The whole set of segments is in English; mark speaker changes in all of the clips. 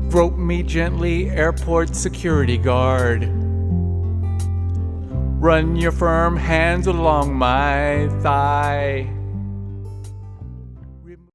Speaker 1: Grope me gently, airport security guard. Run your firm hands along my thigh.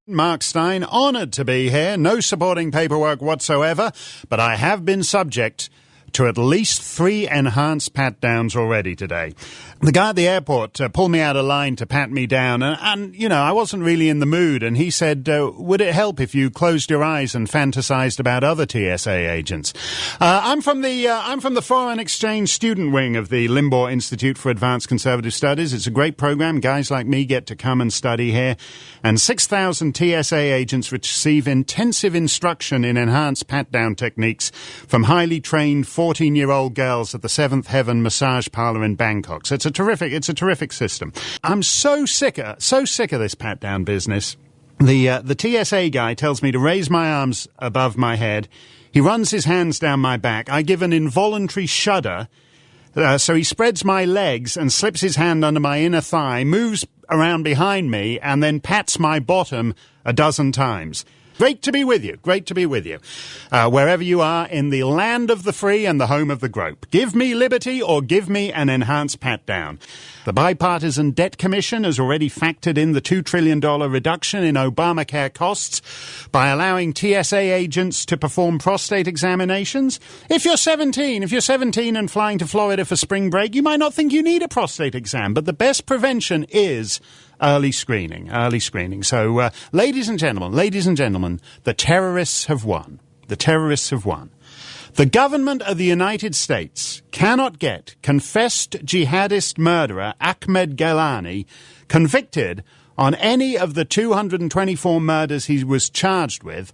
Speaker 2: Mark Steyn, honoured to be here. No supporting paperwork whatsoever, but I have been subject to at least 3 enhanced pat-downs already today. The guy at the airport pulled me out of line to pat me down, and you know, I wasn't really in the mood, and he said, would it help if you closed your eyes and fantasized about other TSA agents? I'm from the Foreign Exchange student wing of the Limbaugh Institute for Advanced Conservative Studies. It's a great program. Guys like me get to come and study here, and 6,000 TSA agents receive intensive instruction in enhanced pat-down techniques from highly trained 14-year-old girls at the Seventh Heaven Massage Parlour in Bangkok. So it's a terrific system. I'm so sick of this pat-down business. The TSA guy tells me to raise my arms above my head. He runs his hands down my back. I give an involuntary shudder. So he spreads my legs and slips his hand under my inner thigh, moves around behind me, and then pats my bottom a dozen times. Great to be with you. Great to be with you. Wherever you are in the land of the free and the home of the grope. Give me liberty or give me an enhanced pat-down. The Bipartisan Debt Commission has already factored in the $2 trillion reduction in Obamacare costs by allowing TSA agents to perform prostate examinations. If you're 17 and flying to Florida for spring break, you might not think you need a prostate exam, but the best prevention is early screening. So, ladies and gentlemen, the terrorists have won. The terrorists have won. The government of the United States cannot get confessed jihadist murderer Ahmed Gailani convicted on any of the 224 murders he was charged with,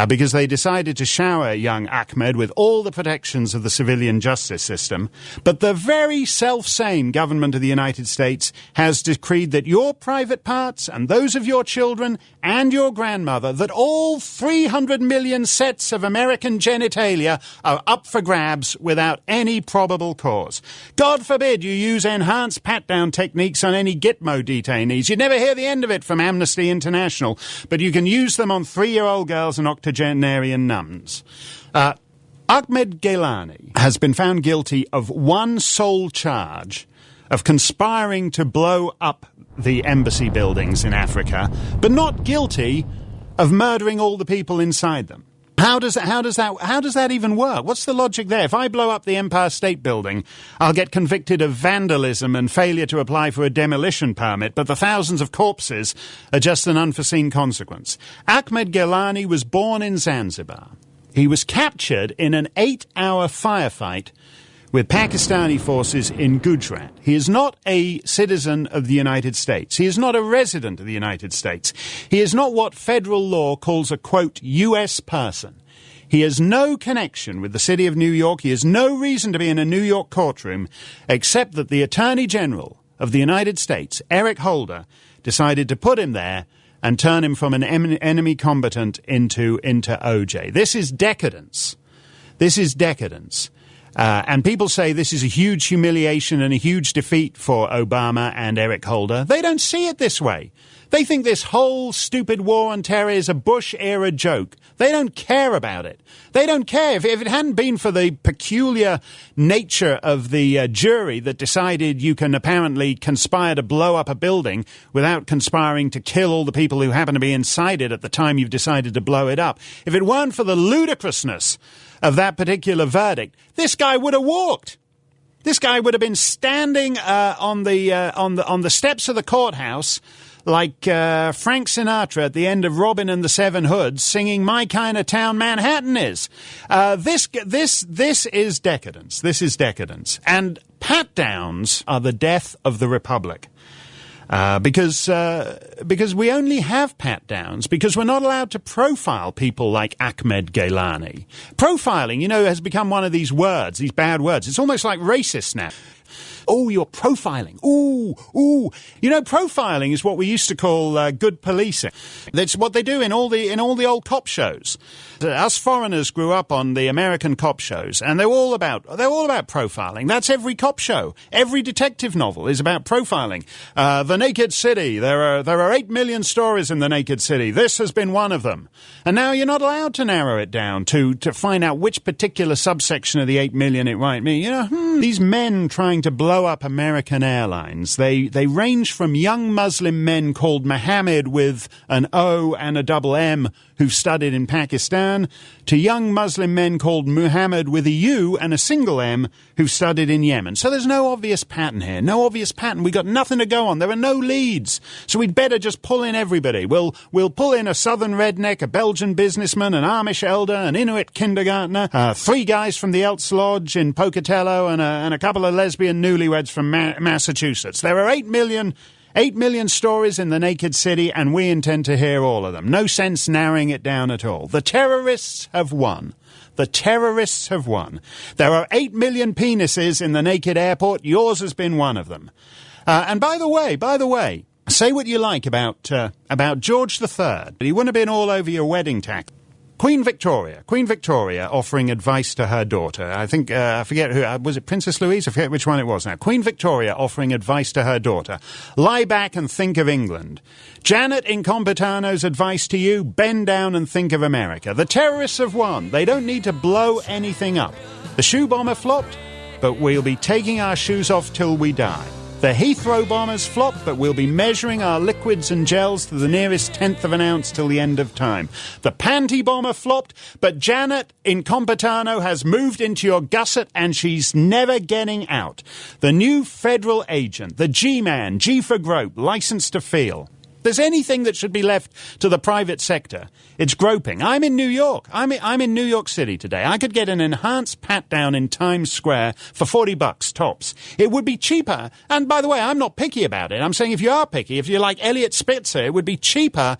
Speaker 2: because they decided to shower young Ahmed with all the protections of the civilian justice system. But the very self-same government of the United States has decreed that your private parts and those of your children and your grandmother, that all 300 million sets of American genitalia are up for grabs without any probable cause. God forbid you use enhanced pat-down techniques on any Gitmo detainees. You'd never hear the end of it from Amnesty International, but you can use them on 3-year-old girls and octogenarian nuns. Ahmed Gailani has been found guilty of one sole charge of conspiring to blow up the embassy buildings in Africa, but not guilty of murdering all the people inside them. How does that even work? What's the logic there? If I blow up the Empire State Building, I'll get convicted of vandalism and failure to apply for a demolition permit, but the thousands of corpses are just an unforeseen consequence. Ahmed Gailani was born in Zanzibar. He was captured in an 8-hour firefight with Pakistani forces in Gujarat. He is not a citizen of the United States. He is not a resident of the United States. He is not what federal law calls a, quote, U.S. person. He has no connection with the city of New York. He has no reason to be in a New York courtroom, except that the Attorney General of the United States, Eric Holder, decided to put him there and turn him from an enemy combatant into OJ. This is decadence. This is decadence. And people say this is a huge humiliation and a huge defeat for Obama and Eric Holder. They don't see it this way. They think this whole stupid war on terror is a Bush-era joke. They don't care about it. They don't care. If it hadn't been for the peculiar nature of the jury that decided you can apparently conspire to blow up a building without conspiring to kill all the people who happen to be inside it at the time you've decided to blow it up, if it weren't for the ludicrousness of that particular verdict, this guy would have walked. This guy would have been standing on the steps of the courthouse like Frank Sinatra at the end of Robin and the Seven Hoods, singing "My Kind of Town Manhattan Is." This is decadence. This is decadence, and pat-downs are the death of the republic. Because we only have pat-downs because we're not allowed to profile people like Ahmed Gailani. Profiling, has become one of these words, these bad words. It's almost like racist now. Oh, you're profiling. Ooh. You know, profiling is what we used to call good policing. That's what they do in all the old cop shows. Us foreigners grew up on the American cop shows, and they're all about profiling. That's every cop show. Every detective novel is about profiling. The Naked City. There are 8 million stories in the Naked City. This has been one of them. And now you're not allowed to narrow it down to find out which particular subsection of the 8 million it might be. You know, these men trying to blow up American airlines, they range from young Muslim men called Mohammed with an O and a double M who've studied in Pakistan, to young Muslim men called Muhammad with a U and a single M who've studied in Yemen. So there's no obvious pattern here. No obvious pattern. We've got nothing to go on. There are no leads. So we'd better just pull in everybody. We'll pull in a southern redneck, a Belgian businessman, an Amish elder, an Inuit kindergartner, 3 guys from the Elks Lodge in Pocatello, and a couple of lesbian newlyweds from Massachusetts. There are 8 million stories in the Naked City, and we intend to hear all of them. No sense narrowing it down at all. The terrorists have won. The terrorists have won. There are 8 million penises in the Naked Airport. Yours has been one of them. And by the way, say what you like about George III. He wouldn't have been all over your wedding tax. Queen Victoria offering advice to her daughter. I think, I forget who, was it Princess Louise? I forget which one it was now. Queen Victoria offering advice to her daughter. Lie back and think of England. Janet Incompetano's advice to you, bend down and think of America. The terrorists have won. They don't need to blow anything up. The shoe bomber flopped, but we'll be taking our shoes off till we die. The Heathrow bombers flopped, but we'll be measuring our liquids and gels to the nearest 1/10 of an ounce till the end of time. The panty bomber flopped, but Janet Incompetano has moved into your gusset and she's never getting out. The new federal agent, the G-man, G for Grope, licensed to feel. If there's anything that should be left to the private sector, it's groping. I'm in New York. I'm in New York City today. I could get an enhanced pat-down in Times Square for $40 tops. It would be cheaper. And by the way, I'm not picky about it. I'm saying if you are picky, if you're like Elliot Spitzer, it would be cheaper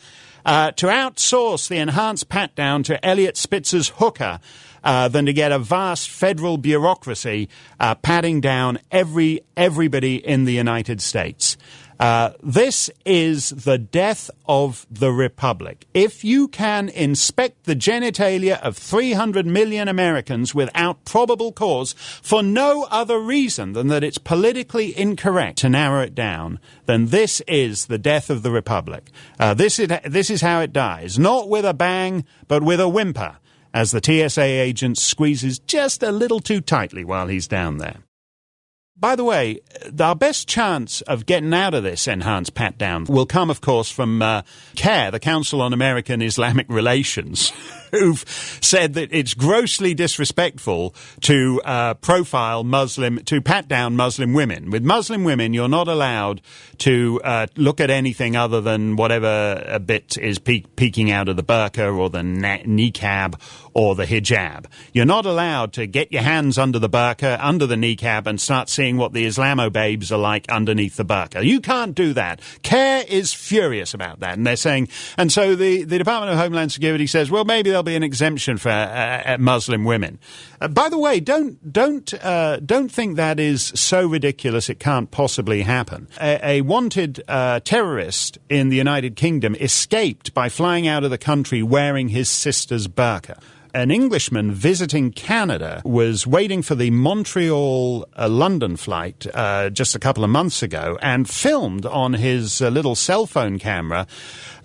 Speaker 2: to outsource the enhanced pat-down to Elliot Spitzer's hooker than to get a vast federal bureaucracy patting down everybody in the United States. This is the death of the Republic. If you can inspect the genitalia of 300 million Americans without probable cause for no other reason than that it's politically incorrect to narrow it down, then this is the death of the Republic. This is how it dies. Not with a bang, but with a whimper, as the TSA agent squeezes just a little too tightly while he's down there. By the way, our best chance of getting out of this enhanced pat-down will come, of course, from CARE, the Council on American Islamic Relations, who've said that it's grossly disrespectful to to pat down Muslim women. With Muslim women, you're not allowed to look at anything other than whatever a bit is peeking out of the burqa or the niqab or the hijab. You're not allowed to get your hands under the burqa, under the niqab, and start seeing what the Islamo-babes are like underneath the burqa. You can't do that. CARE is furious about that, and they're saying, and so the Department of Homeland Security says, well, maybe there'll be an exemption for Muslim women. By the way, don't think that is so ridiculous it can't possibly happen. A wanted terrorist in the United Kingdom escaped by flying out of the country wearing his sister's burqa. An Englishman visiting Canada was waiting for the Montreal-London flight just a couple of months ago and filmed on his little cell phone camera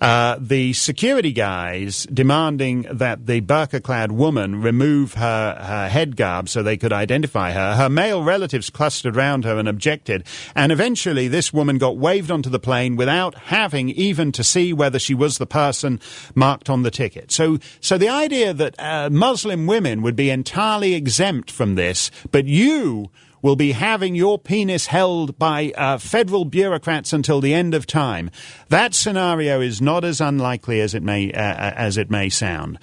Speaker 2: the security guys demanding that the burqa-clad woman remove her head garb so they could identify her. Her male relatives clustered around her and objected, and eventually this woman got waved onto the plane without having even to see whether she was the person marked on the ticket. So the idea that Muslim women would be entirely exempt from this, but you will be having your penis held by federal bureaucrats until the end of time. That scenario is not as unlikely as it may sound.